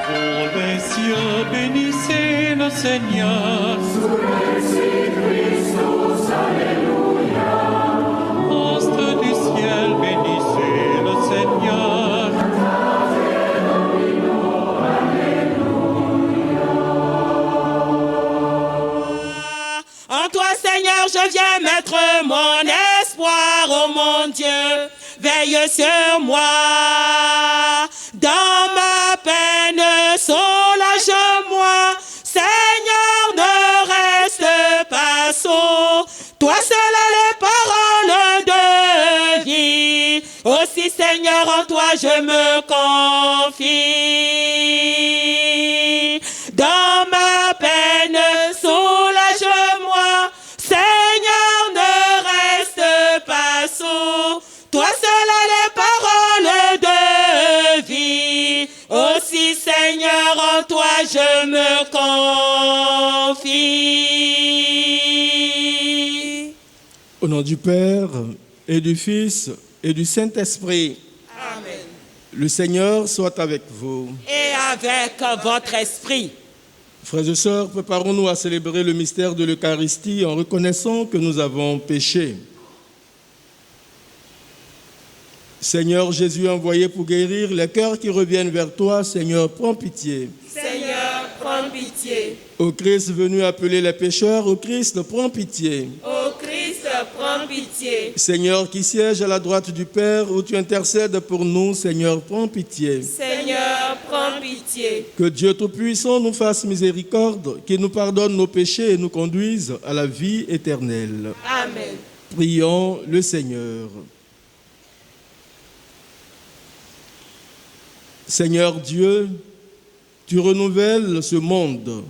Vous les cieux, bénissez le Seigneur. Astres du ciel, bénissez le Seigneur. En toi, Seigneur, je viens mettre mon espoir, oh mon Dieu, veille sur moi. Dans ma peine, soulage-moi. Seigneur, ne reste pas sourd. Toi seul as les paroles de vie. Aussi, Seigneur, en toi je me confie. Dans ma peine, soulage-moi. Seigneur, ne reste pas sourd. Toi seul as les paroles de vie. Aussi, Seigneur, en toi je me confie. Au nom du Père et du Fils et du Saint-Esprit. Amen. Le Seigneur soit avec vous. Et avec votre esprit. Frères et sœurs, préparons-nous à célébrer le mystère de l'Eucharistie en reconnaissant que nous avons péché. Seigneur Jésus envoyé pour guérir les cœurs qui reviennent vers toi, Seigneur, prends pitié. Seigneur, prends pitié. Ô Christ venu appeler les pécheurs, ô Christ, prends pitié. Ô Christ, prends pitié. Seigneur qui siège à la droite du Père, où tu intercèdes pour nous, Seigneur, prends pitié. Seigneur, prends pitié. Que Dieu Tout-Puissant nous fasse miséricorde, qu'il nous pardonne nos péchés et nous conduise à la vie éternelle. Amen. Prions le Seigneur. Seigneur Dieu, tu renouvelles ce monde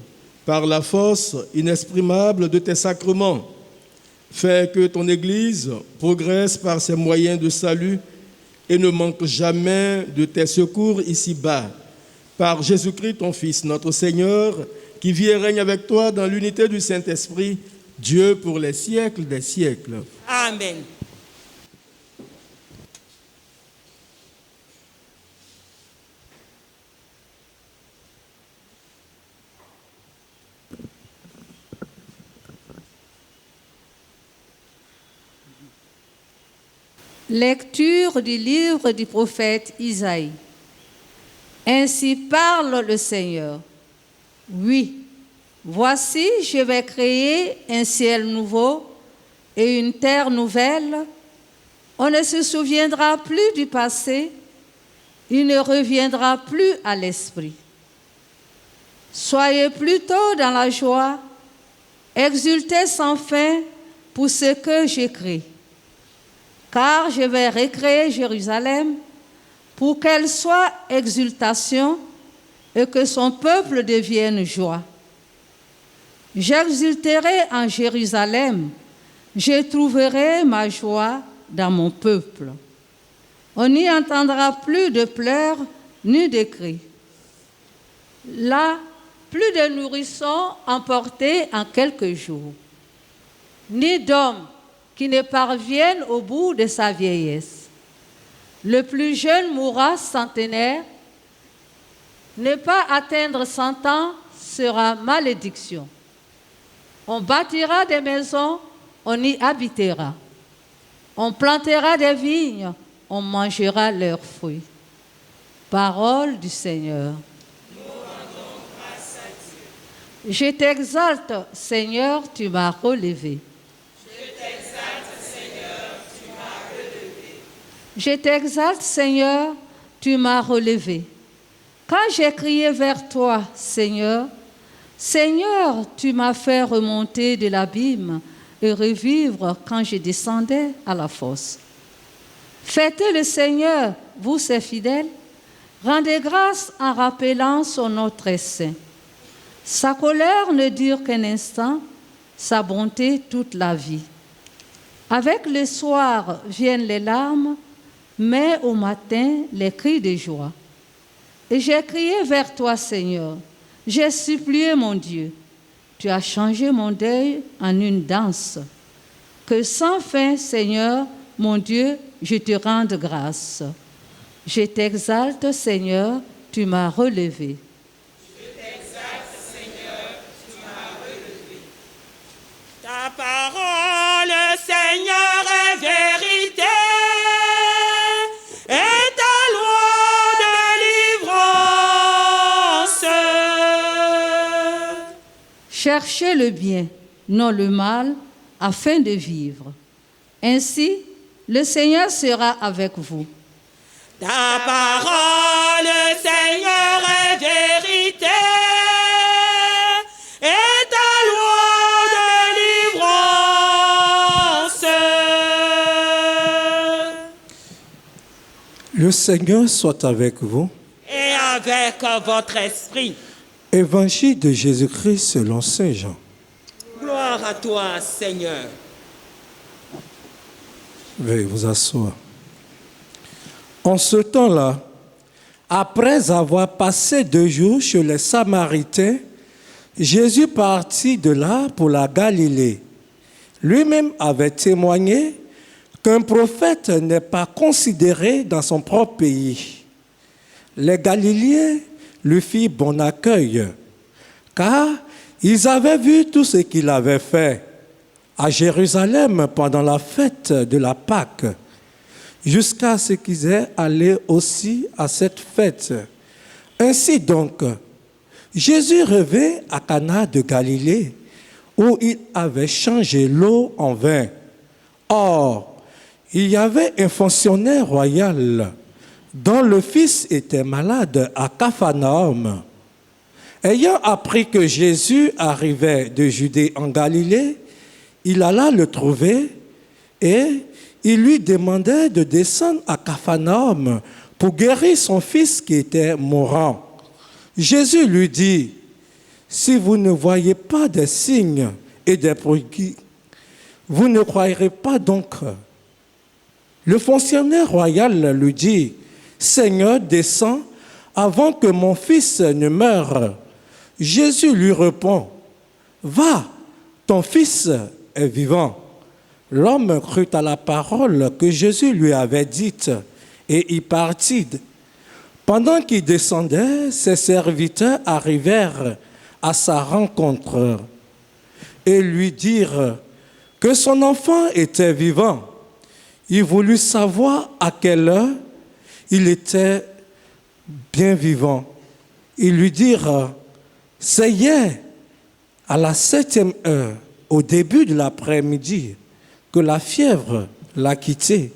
par la force inexprimable de tes sacrements. Fais que ton Église progresse par ses moyens de salut et ne manque jamais de tes secours ici-bas. Par Jésus-Christ, ton Fils, notre Seigneur, qui vit et règne avec toi dans l'unité du Saint-Esprit, Dieu pour les siècles des siècles. Amen. Lecture du livre du prophète Isaïe. Ainsi parle le Seigneur. Oui, voici, je vais créer un ciel nouveau et une terre nouvelle. On ne se souviendra plus du passé, il ne reviendra plus à l'esprit. Soyez plutôt dans la joie, exultez sans fin pour ce que j'écris. Car je vais recréer Jérusalem pour qu'elle soit exultation et que son peuple devienne joie. J'exulterai en Jérusalem, je trouverai ma joie dans mon peuple. On n'y entendra plus de pleurs ni de cris. Là, plus de nourrissons emportés en quelques jours, ni d'hommes qui ne parviennent au bout de sa vieillesse. Le plus jeune mourra centenaire, ne pas atteindre 100 ans sera malédiction. On bâtira des maisons, on y habitera. On plantera des vignes, on mangera leurs fruits. Parole du Seigneur. Nous rendons grâce à Dieu. Je t'exalte, Seigneur, tu m'as relevé. Je t'exalte, Seigneur, tu m'as relevé. Quand j'ai crié vers toi, Seigneur, Seigneur, tu m'as fait remonter de l'abîme et revivre quand je descendais à la fosse. Fêtez le Seigneur, vous ses fidèles, rendez grâce en rappelant son nom très saint. Sa colère ne dure qu'un instant, sa bonté toute la vie. Avec le soir viennent les larmes, mais au matin, les cris de joie. Et j'ai crié vers toi, Seigneur. J'ai supplié mon Dieu. Tu as changé mon deuil en une danse. Que sans fin, Seigneur, mon Dieu, je te rende grâce. Je t'exalte, Seigneur, tu m'as relevé. Cherchez le bien, non le mal, afin de vivre. Ainsi, le Seigneur sera avec vous. Ta parole, Seigneur, est vérité, et ta loi délivrance. Le Seigneur soit avec vous. Et avec votre esprit. Évangile de Jésus-Christ selon Saint Jean. Gloire à toi, Seigneur. Veuillez vous asseoir. En ce temps-là, après avoir passé 2 jours chez les Samaritains, Jésus partit de là pour la Galilée. Lui-même avait témoigné qu'un prophète n'est pas considéré dans son propre pays. Les Galiléens lui firent bon accueil, car ils avaient vu tout ce qu'il avait fait à Jérusalem pendant la fête de la Pâque, jusqu'à ce qu'ils aient allé aussi à cette fête. Ainsi donc, Jésus revint à Cana de Galilée, où il avait changé l'eau en vin. Or, il y avait un fonctionnaire royal dont le fils était malade à Capharnaüm. Ayant appris que Jésus arrivait de Judée en Galilée, il alla le trouver et il lui demandait de descendre à Capharnaüm pour guérir son fils qui était mourant. Jésus lui dit, « Si vous ne voyez pas des signes et des prodiges, vous ne croirez pas donc. » Le fonctionnaire royal lui dit, « Seigneur, descends avant que mon fils ne meure. » Jésus lui répond, « Va, ton fils est vivant. » L'homme crut à la parole que Jésus lui avait dite et y partit. Pendant qu'il descendait, ses serviteurs arrivèrent à sa rencontre et lui dirent que son enfant était vivant. Il voulut savoir à quelle heure il était bien vivant. Ils lui dirent, « C'est hier, à la 7e heure, au début de l'après-midi, que la fièvre l'a quitté. »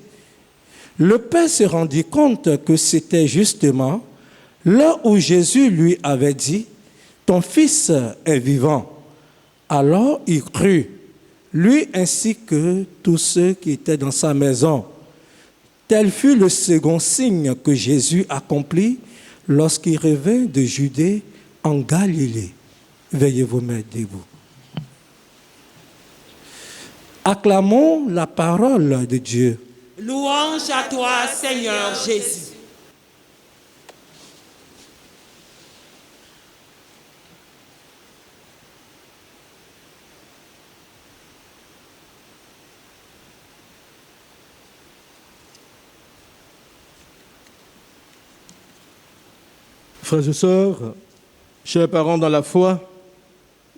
Le père se rendit compte que c'était justement l'heure où Jésus lui avait dit, « Ton fils est vivant. » Alors il crut, lui ainsi que tous ceux qui étaient dans sa maison. Tel fut le second signe que Jésus accomplit lorsqu'il revint de Judée en Galilée. Veuillez vous mettre debout. Acclamons la parole de Dieu. Louange à toi, Seigneur Jésus. Frères et sœurs, chers parents dans la foi,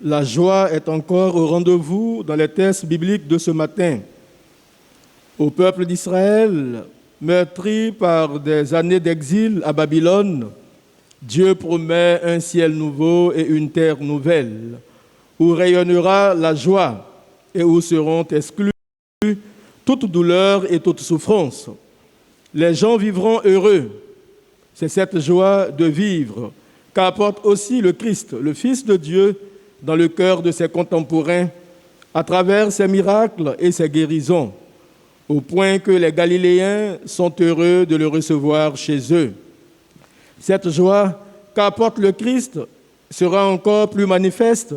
la joie est encore au rendez-vous dans les textes bibliques de ce matin. Au peuple d'Israël, meurtri par des années d'exil à Babylone, Dieu promet un ciel nouveau et une terre nouvelle, où rayonnera la joie et où seront exclus toute douleur et toute souffrance. Les gens vivront heureux. C'est cette joie de vivre qu'apporte aussi le Christ, le Fils de Dieu, dans le cœur de ses contemporains, à travers ses miracles et ses guérisons, au point que les Galiléens sont heureux de le recevoir chez eux. Cette joie qu'apporte le Christ sera encore plus manifeste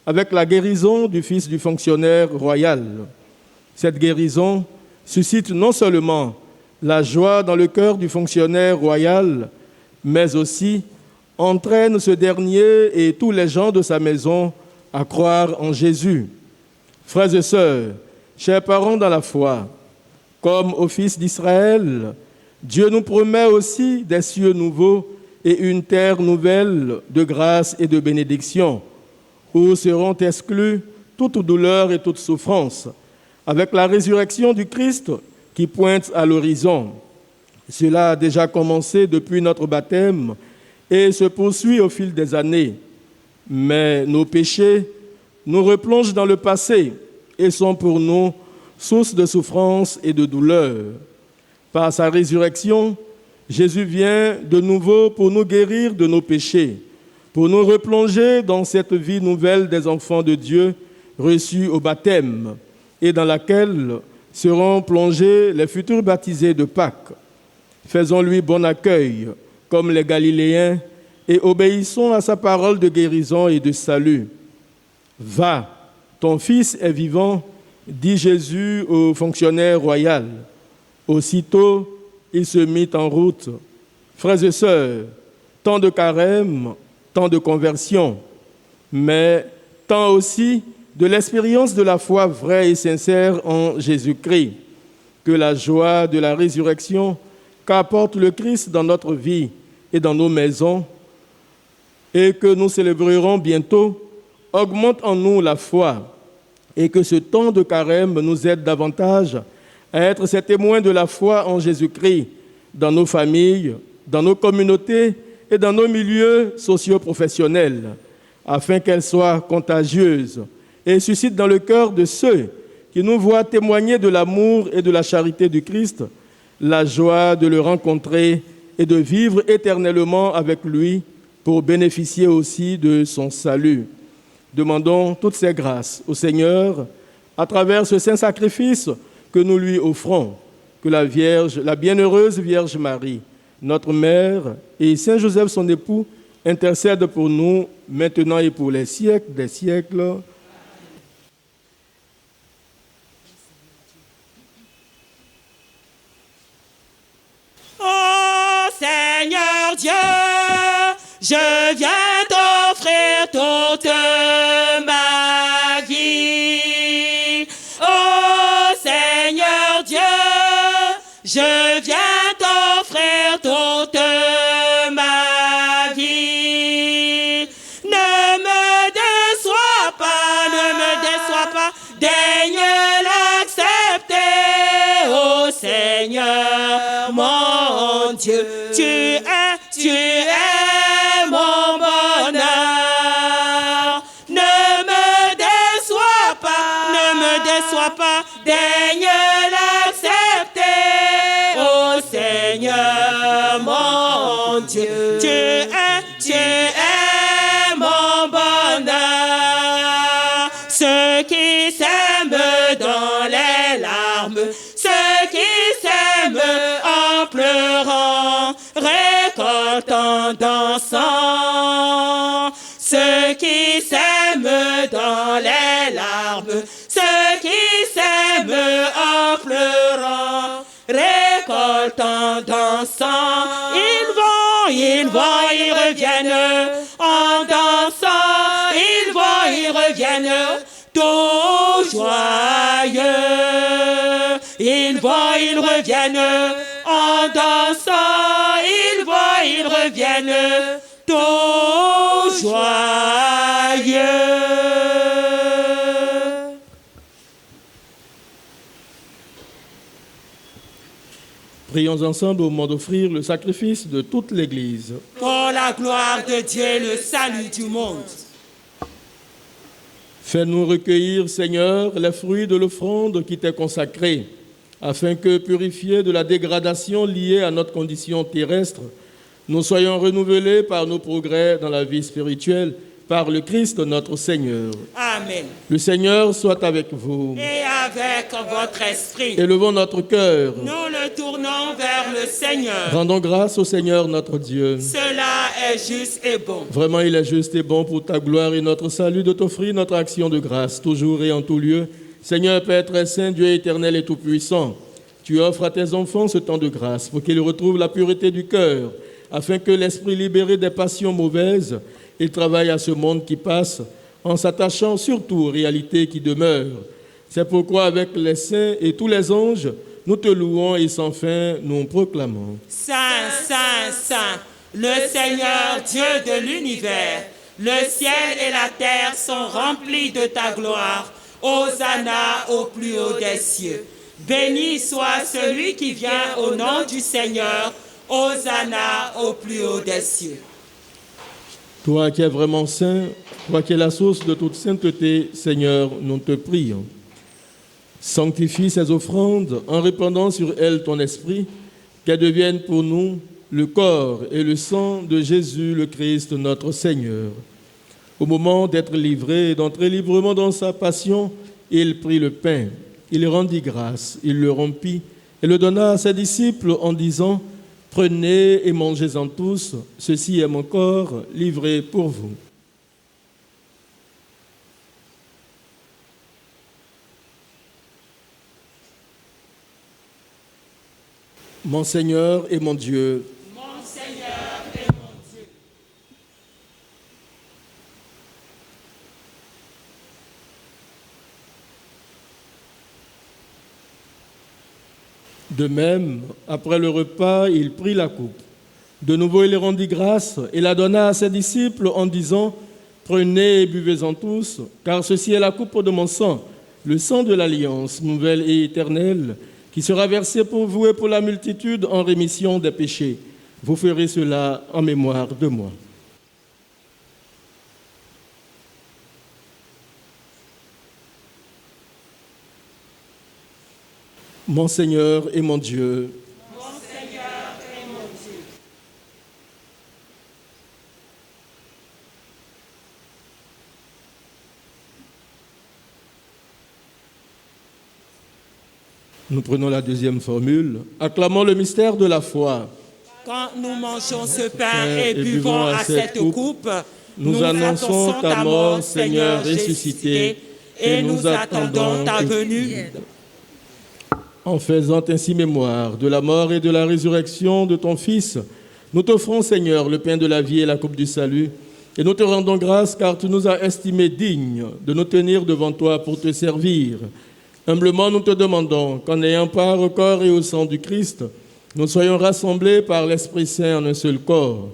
avec la guérison du fils du fonctionnaire royal. Cette guérison suscite non seulement la joie dans le cœur du fonctionnaire royal, mais aussi entraîne ce dernier et tous les gens de sa maison à croire en Jésus. Frères et sœurs, chers parents dans la foi, comme au Fils d'Israël, Dieu nous promet aussi des cieux nouveaux et une terre nouvelle de grâce et de bénédiction, où seront exclus toute douleur et toute souffrance, avec la résurrection du Christ qui pointe à l'horizon. Cela a déjà commencé depuis notre baptême et se poursuit au fil des années. Mais nos péchés nous replongent dans le passé et sont pour nous source de souffrance et de douleur. Par sa résurrection, Jésus vient de nouveau pour nous guérir de nos péchés, pour nous replonger dans cette vie nouvelle des enfants de Dieu reçus au baptême et dans laquelle seront plongés les futurs baptisés de Pâques. Faisons-lui bon accueil, comme les Galiléens, et obéissons à sa parole de guérison et de salut. Va, ton fils est vivant, dit Jésus au fonctionnaire royal. Aussitôt, il se mit en route. Frères et sœurs, tant de carême, tant de conversion, mais tant aussi de l'expérience de la foi vraie et sincère en Jésus-Christ, que la joie de la résurrection qu'apporte le Christ dans notre vie et dans nos maisons, et que nous célébrerons bientôt, augmente en nous la foi, et que ce temps de carême nous aide davantage à être ces témoins de la foi en Jésus-Christ dans nos familles, dans nos communautés et dans nos milieux socio-professionnels, afin qu'elle soit contagieuse et suscite dans le cœur de ceux qui nous voient témoigner de l'amour et de la charité du Christ la joie de le rencontrer et de vivre éternellement avec lui pour bénéficier aussi de son salut. Demandons toutes ces grâces au Seigneur à travers ce saint sacrifice que nous lui offrons. Que la bienheureuse Vierge Marie, notre Mère, et Saint Joseph, son époux, intercèdent pour nous maintenant et pour les siècles des siècles. Ô Seigneur Dieu, je viens t'offrir toute ma vie. Ô Seigneur Dieu, je viens t'offrir toute ma vie. Ne me déçois pas, daigne l'accepter, ô Seigneur, mon Dieu, tu es mon bonheur. Ne me déçois pas, daigne l'accepter, ô Seigneur, mon Dieu, tu es mon bonheur. Ceux qui s'aiment dans les larmes, ceux qui s'aiment en pleurant, récoltent en dansant. Ceux qui s'aiment dans les larmes, ceux qui s'aiment en pleurant, récoltent en dansant. Ils reviennent en dansant. Ils reviennent tout joyeux. Ils reviennent en dansant. Ils reviennent tout joyeux. Prions ensemble au moment d'offrir le sacrifice de toute l'Église. Pour la gloire de Dieu et le salut du monde. Fais-nous recueillir, Seigneur, les fruits de l'offrande qui t'est consacrée, afin que, purifiés de la dégradation liée à notre condition terrestre, nous soyons renouvelés par nos progrès dans la vie spirituelle, par le Christ notre Seigneur. Amen. Le Seigneur soit avec vous. Et avec votre esprit. Élevons notre cœur. Nous le tournons vers le Seigneur. Rendons grâce au Seigneur notre Dieu. Cela est juste et bon. Vraiment, il est juste et bon pour ta gloire et notre salut de t'offrir notre action de grâce, toujours et en tout lieu. Seigneur Père très saint, Dieu éternel et tout-puissant, tu offres à tes enfants ce temps de grâce pour qu'ils retrouvent la pureté du cœur, afin que l'esprit libéré des passions mauvaises, il travaille à ce monde qui passe, en s'attachant surtout aux réalités qui demeurent. C'est pourquoi avec les saints et tous les anges, nous te louons et sans fin nous proclamons. Saint, Saint, Saint, le Seigneur Dieu de l'univers, le ciel et la terre sont remplis de ta gloire. Hosanna au plus haut des cieux. Béni soit celui qui vient au nom du Seigneur. Hosanna au plus haut des cieux. Toi qui es vraiment saint, toi qui es la source de toute sainteté, Seigneur, nous te prions. Sanctifie ces offrandes en répandant sur elles ton esprit, qu'elles deviennent pour nous le corps et le sang de Jésus le Christ, notre Seigneur. Au moment d'être livré et d'entrer librement dans sa passion, il prit le pain, il rendit grâce, il le rompit et le donna à ses disciples en disant « Prenez et mangez-en tous, ceci est mon corps livré pour vous. » Mon Seigneur et mon Dieu, Mon Seigneur et mon Dieu. de même, après le repas, il prit la coupe. De nouveau, il rendit grâce et la donna à ses disciples en disant « Prenez et buvez-en tous, car ceci est la coupe de mon sang, le sang de l'alliance nouvelle et éternelle, qui sera versé pour vous et pour la multitude en rémission des péchés. Vous ferez cela en mémoire de moi. » Mon Seigneur et mon Dieu, Mon Seigneur et mon Dieu. nous prenons la deuxième formule. Acclamons le mystère de la foi. Quand nous mangeons ce pain et buvons à cette coupe, nous annonçons ta mort, Seigneur ressuscité, et nous attendons ta venue. En faisant ainsi mémoire de la mort et de la résurrection de ton Fils, nous t'offrons, Seigneur, le pain de la vie et la coupe du salut, et nous te rendons grâce car tu nous as estimés dignes de nous tenir devant toi pour te servir. Humblement, nous te demandons qu'en ayant part au corps et au sang du Christ, nous soyons rassemblés par l'Esprit Saint en un seul corps.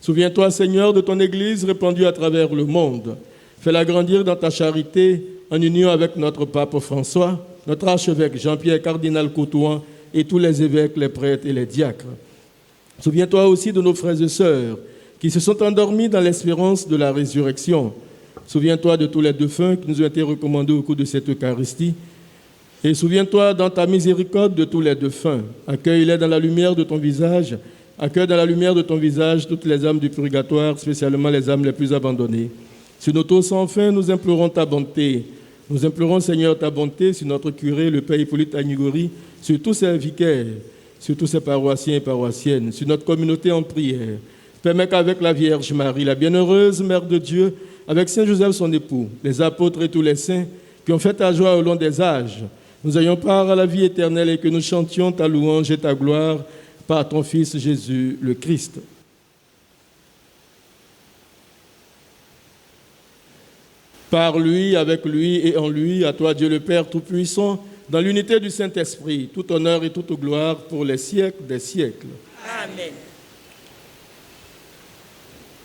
Souviens-toi, Seigneur, de ton Église répandue à travers le monde. Fais-la grandir dans ta charité en union avec notre pape François, notre archevêque Jean-Pierre cardinal Coutouan et tous les évêques, les prêtres et les diacres. Souviens-toi aussi de nos frères et sœurs qui se sont endormis dans l'espérance de la résurrection. Souviens-toi de tous les défunts qui nous ont été recommandés au cours de cette Eucharistie. Et souviens-toi dans ta miséricorde de tous les défunts. Accueille-les dans la lumière de ton visage. Accueille dans la lumière de ton visage toutes les âmes du purgatoire, spécialement les âmes les plus abandonnées. Sur nos taux sans fin, nous implorons ta bonté. Nous implorons, Seigneur, ta bonté sur notre curé, le Père Hippolyte Agnigori, sur tous ses vicaires, sur tous ses paroissiens et paroissiennes, sur notre communauté en prière. Permets qu'avec la Vierge Marie, la bienheureuse Mère de Dieu, avec Saint Joseph son époux, les apôtres et tous les saints qui ont fait ta joie au long des âges, nous ayons part à la vie éternelle et que nous chantions ta louange et ta gloire par ton Fils Jésus le Christ. Par lui, avec lui et en lui, à toi Dieu le Père Tout-Puissant, dans l'unité du Saint-Esprit, tout honneur et toute gloire pour les siècles des siècles. Amen.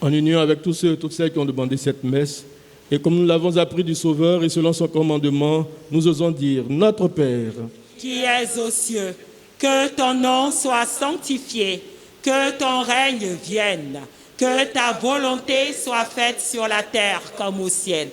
En union avec tous ceux et toutes celles qui ont demandé cette messe, et comme nous l'avons appris du Sauveur et selon son commandement, nous osons dire, notre Père, Qui es aux cieux, que ton nom soit sanctifié, que ton règne vienne, que ta volonté soit faite sur la terre comme au ciel.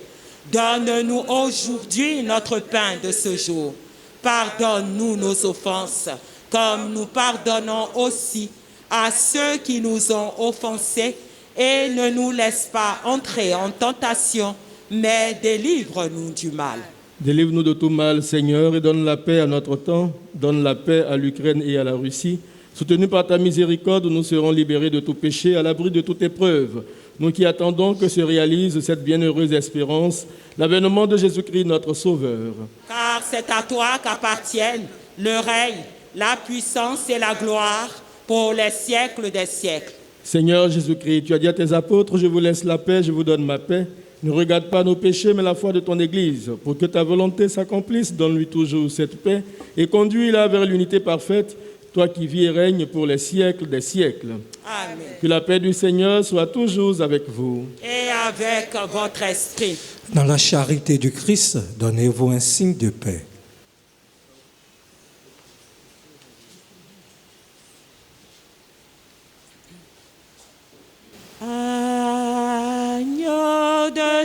Donne-nous aujourd'hui notre pain de ce jour. Pardonne-nous nos offenses, comme nous pardonnons aussi à ceux qui nous ont offensés, et ne nous laisse pas entrer en tentation, mais délivre-nous du mal. délivre-nous de tout mal, Seigneur, et donne la paix à notre temps, donne la paix à l'Ukraine et à la Russie. Soutenus par ta miséricorde, nous serons libérés de tout péché, à l'abri de toute épreuve. Nous qui attendons que se réalise cette bienheureuse espérance, l'avènement de Jésus-Christ, notre Sauveur. Car c'est à toi qu'appartiennent le règne, la puissance et la gloire pour les siècles des siècles. Seigneur Jésus-Christ, tu as dit à tes apôtres, je vous laisse la paix, je vous donne ma paix. Ne regarde pas nos péchés, mais la foi de ton Église. Pour que ta volonté s'accomplisse, donne-lui toujours cette paix et conduis-la vers l'unité parfaite, toi qui vis et règnes pour les siècles des siècles. Amen. Que la paix du Seigneur soit toujours avec vous. Et avec votre esprit. Dans la charité du Christ, donnez-vous un signe de paix.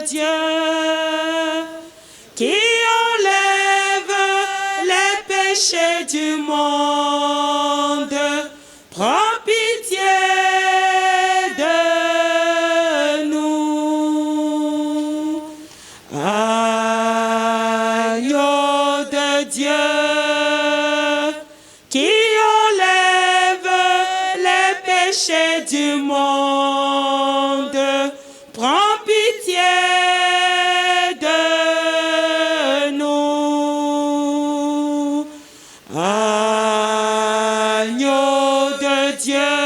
de Dieu, qui enlève les péchés du monde, prends pitié de nous. Agneau de Dieu, qui enlève les péchés du monde, prends pitié de nous. Agneau de Dieu,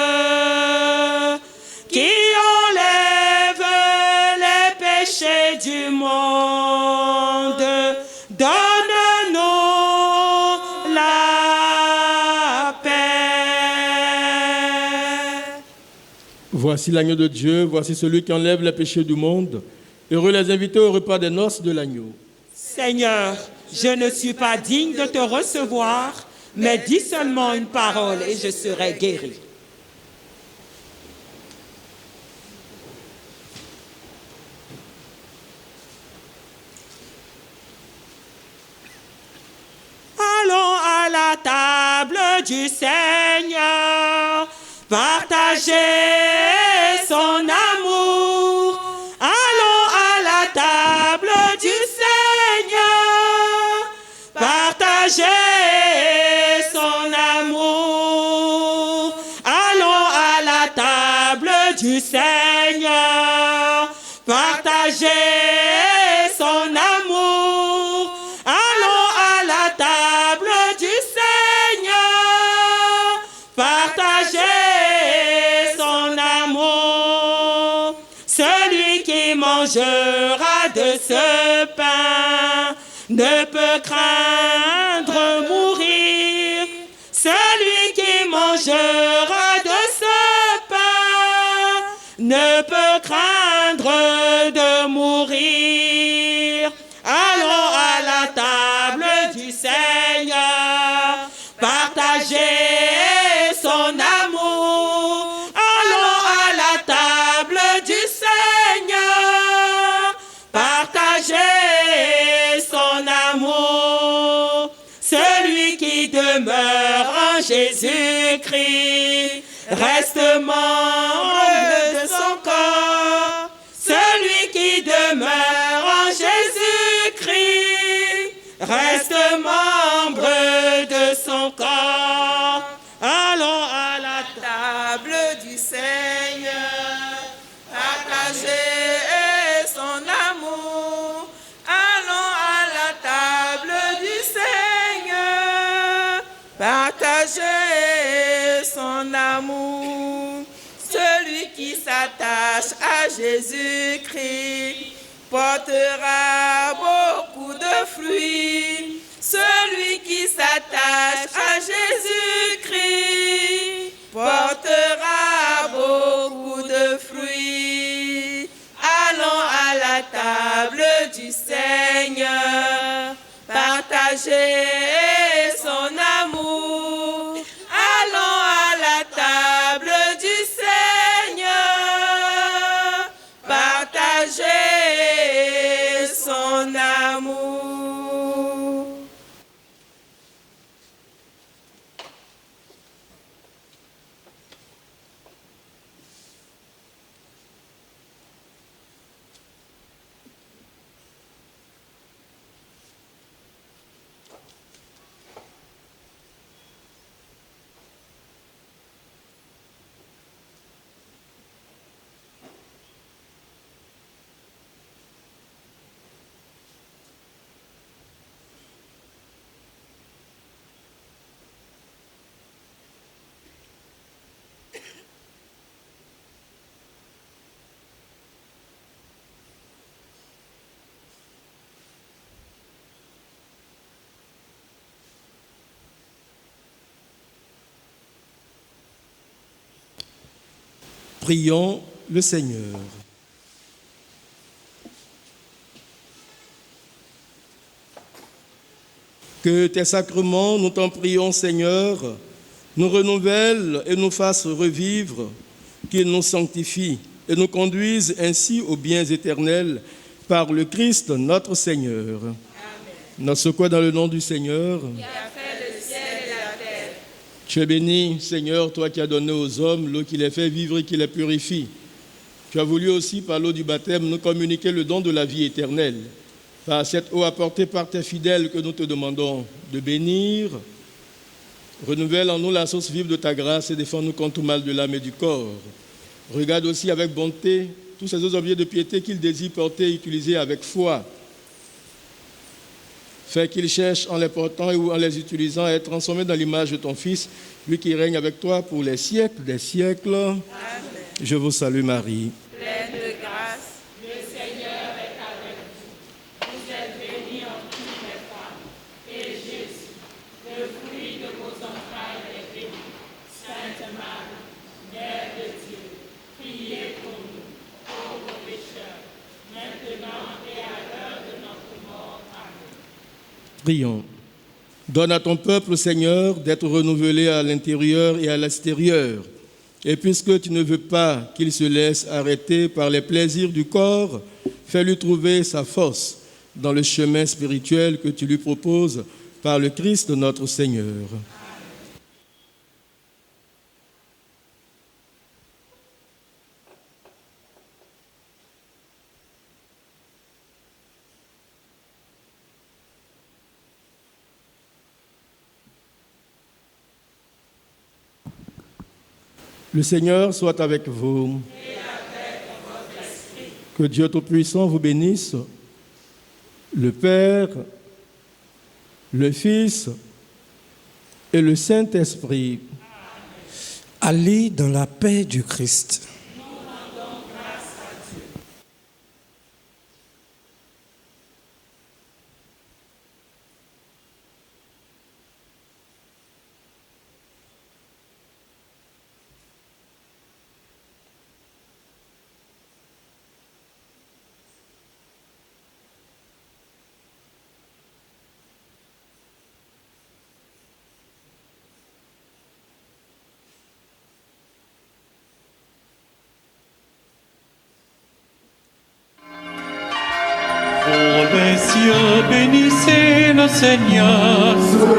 qui enlève les péchés du monde, donne-nous la paix. Voici l'agneau de Dieu, voici celui qui enlève les péchés du monde. Heureux les invités au repas des noces de l'agneau. Seigneur, je ne suis pas digne de te recevoir, mais dis seulement une parole et je serai guéri. Allons à la table du Seigneur, partager son amour. Allons à la table du Seigneur, partager son amour. Allons à la table du Seigneur, partager son amour. Allons à la table du Seigneur, partager son amour. Celui qui mangera de ce pain ne peut craindre mourir. Celui qui mangera de ce pain ne peut craindre de mourir. Allons à la table du Seigneur, partager son amour. Allons à la table du Seigneur, partager son amour. Celui qui demeure en Jésus-Christ reste membre de son corps. Celui qui demeure en Jésus-Christ reste membre de son corps. Allons à la table du Seigneur, partager son amour. Allons à la table du Seigneur, partager son amour. Celui qui s'attache à Jésus-Christ portera beaucoup de fruits. Celui qui s'attache à Jésus-Christ portera beaucoup de fruits. Allons à la table du Seigneur, partager son amour. Allons à la table du Seigneur, partager son amour. Prions le Seigneur. Que tes sacrements, nous t'en prions, Seigneur, nous renouvellent et nous fassent revivre, qu'ils nous sanctifient et nous conduisent ainsi aux biens éternels par le Christ notre Seigneur. Amen. Notre quoi dans le nom du Seigneur. Qui a fait le ciel et la terre. Tu es béni, Seigneur, toi qui as donné aux hommes l'eau qui les fait vivre et qui les purifie. Tu as voulu aussi, par l'eau du baptême, nous communiquer le don de la vie éternelle. Par cette eau apportée par tes fidèles que nous te demandons de bénir, renouvelle en nous la source vive de ta grâce et défends-nous contre tout mal de l'âme et du corps. Regarde aussi avec bonté tous ces autres objets de piété qu'ils désirent porter et utiliser avec foi. Fais qu'ils cherchent en les portant ou en les utilisant à être transformés dans l'image de ton Fils, lui qui règne avec toi pour les siècles des siècles. Amen. Je vous salue Marie. Pleine de grâce, le Seigneur est avec vous. Vous êtes bénie entre toutes les femmes, et Jésus, le fruit de vos entrailles, est béni. Sainte Marie, Mère de Dieu, priez pour nous, pauvres pécheurs, maintenant et à l'heure de notre mort. Amen. Prions. Donne à ton peuple, Seigneur, d'être renouvelé à l'intérieur et à l'extérieur. Et puisque tu ne veux pas qu'il se laisse arrêter par les plaisirs du corps, fais-lui trouver sa force dans le chemin spirituel que tu lui proposes par le Christ notre Seigneur. Le Seigneur soit avec vous. Et avec votre esprit. Que Dieu Tout-Puissant vous bénisse, le Père, le Fils et le Saint-Esprit. Allez dans la paix du Christ. Ô les cieux, bénissez le Seigneur.